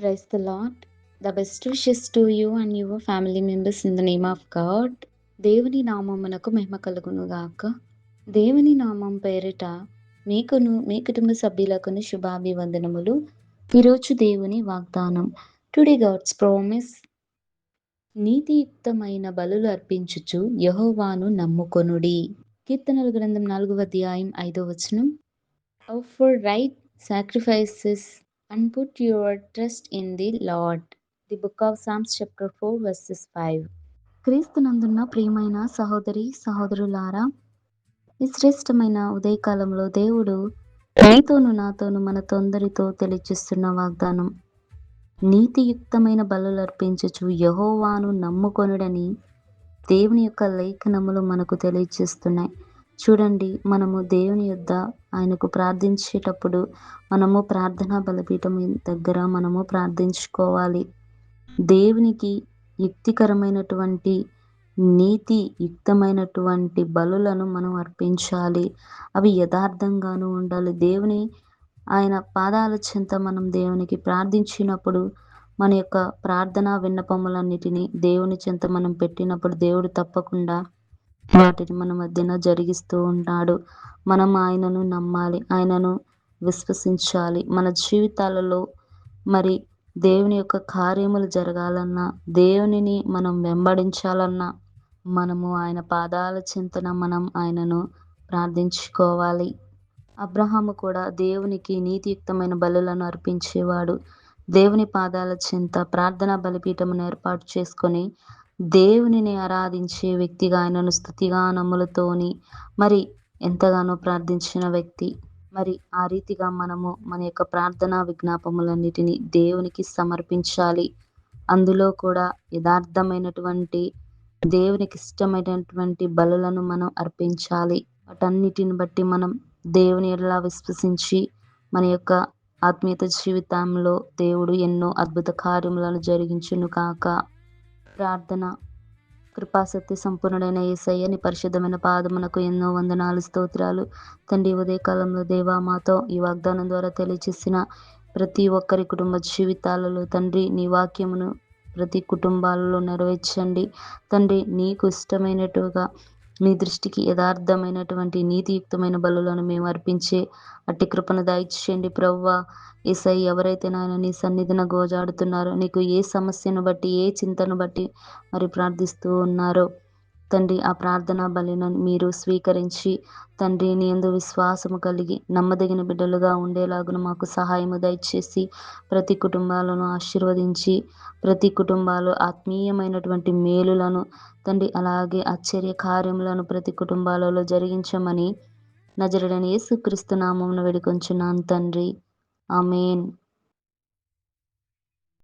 Praise the Lord. The best wishes to you and your family members in the name of God. దేవుని నామమునకు మహిమ కలుగును గాక. దేవుని నామం పేరిట మీకును మీ కుటుంబ సభ్యులకును శుభాభివందనములు. ఈరోజు దేవుని వాగ్దానం. Today God's promise. నీతియుక్తమైన బలులు అర్పించుచు యెహోవాను నమ్ముకొనుడి. కీర్తనల గ్రంథం 4వ అధ్యాయం 5వ వచనం. Offer right sacrifices and put your trust in the Lord. The book of Psalms chapter 4 verses 5. క్రీస్తునందున్న ప్రియమైన సహోదరి సహోదరులారా, ఈ శ్రేష్టమైన ఉదయకాలంలో దేవుడు నీతోను నాతోను మనతోందరితో తెలియజేస్తున్న వాగ్దానం. నీతియుక్తమైన బలులు అర్పించుచు యెహోవాను నమ్ముకొనుడని దేవుని యొక్క లేఖనములు మనకు తెలియజేస్తున్నాయి. చూడండి, మనము దేవుని యొద్ద ఆయనకు ప్రార్థించేటప్పుడు మనము ప్రార్థనా బలిపీఠం దగ్గర మనము ప్రార్థించుకోవాలి. దేవునికి యుక్తికరమైనటువంటి నీతి యుక్తమైనటువంటి బలులను మనం అర్పించాలి. అవి యథార్థంగాను ఉండాలి. ఆయన పాదాల చెంత మనం దేవునికి ప్రార్థించినప్పుడు మన యొక్క ప్రార్థనా విన్నపములన్నిటినీ దేవుని చెంత మనం పెట్టినప్పుడు దేవుడు తప్పకుండా వాటిని మన మధ్యన జరిగిస్తూ ఉంటాడు. మనం ఆయనను నమ్మాలి, ఆయనను విశ్వసించాలి. మన జీవితాలలో మరి దేవుని యొక్క కార్యములు జరగాలన్నా, దేవునిని మనం వెంబడించాలన్నా మనము ఆయన పాదాల చింతన మనం ఆయనను ప్రార్థించుకోవాలి. అబ్రహాము కూడా దేవునికి నీతియుక్తమైన బలులను అర్పించేవాడు. దేవుని పాదాల చింత ప్రార్థనా బలిపీఠమును ఏర్పాటు చేసుకొని దేవునిని ఆరాధించే వ్యక్తిగా, ఆయనను స్తుతిగానములతోని మరి ఎంతగానో ప్రార్థించిన వ్యక్తి. మరి ఆ రీతిగా మనము మన యొక్క ప్రార్థనా విజ్ఞాపములన్నిటినీ దేవునికి సమర్పించాలి. అందులో కూడా యథార్థమైనటువంటి దేవునికి ఇష్టమైనటువంటి బలులను మనం అర్పించాలి. వాటన్నిటిని బట్టి మనం దేవుని ఎడల విశ్వసించి మన యొక్క ఆత్మీయత జీవితంలో దేవుడు ఎన్నో అద్భుత కార్యములను జరిగించును కాక. ప్రార్థన. కృపాసక్తి సంపూర్ణుడైన యేసయ్య, నీ పరిశుద్ధమైన పాదమునకు ఎన్నో వందనాలు, స్తోత్రాలు తండ్రి. ఉదయకాలంలో దేవా, మాతో ఈ వాగ్దానం ద్వారా తెలియజేసిన ప్రతి ఒక్కరి కుటుంబ జీవితాలలో తండ్రి నీ వాక్యమును ప్రతి కుటుంబాలలో నెరవేర్చండి తండ్రి. నీకు ఇష్టమైనట్టుగా నీ దృష్టికి యథార్థమైనటువంటి నీతియుక్తమైన బలులను మేము అర్పించే అట్టి కృపను దయచేయండి ప్రభువా. యేసయ్య, ఎవరైతే నాయన నీ సన్నిధిన గోజాడుతున్నారో, నీకు ఏ సమస్యను బట్టి ఏ చింతను బట్టి మరి ప్రార్థిస్తూ ఉన్నారో తండ్రి, ఆ ప్రార్థనా బలిని మీరు స్వీకరించి తండ్రి నీ యందు విశ్వాసము కలిగి నమ్మదగిన బిడ్డలుగా ఉండేలాగున మాకు సహాయము దయచేసి ప్రతి కుటుంబాలను ఆశీర్వదించి ప్రతి కుటుంబాలు ఆత్మీయమైనటువంటి మేలులను తండ్రి, అలాగే ఆశ్చర్య కార్యములను ప్రతి కుటుంబాలలో జరిగించమని నజరేయుడైన యేసుక్రీస్తు నామమున వేడుకొంచున్నాను తండ్రి. ఆమేన్.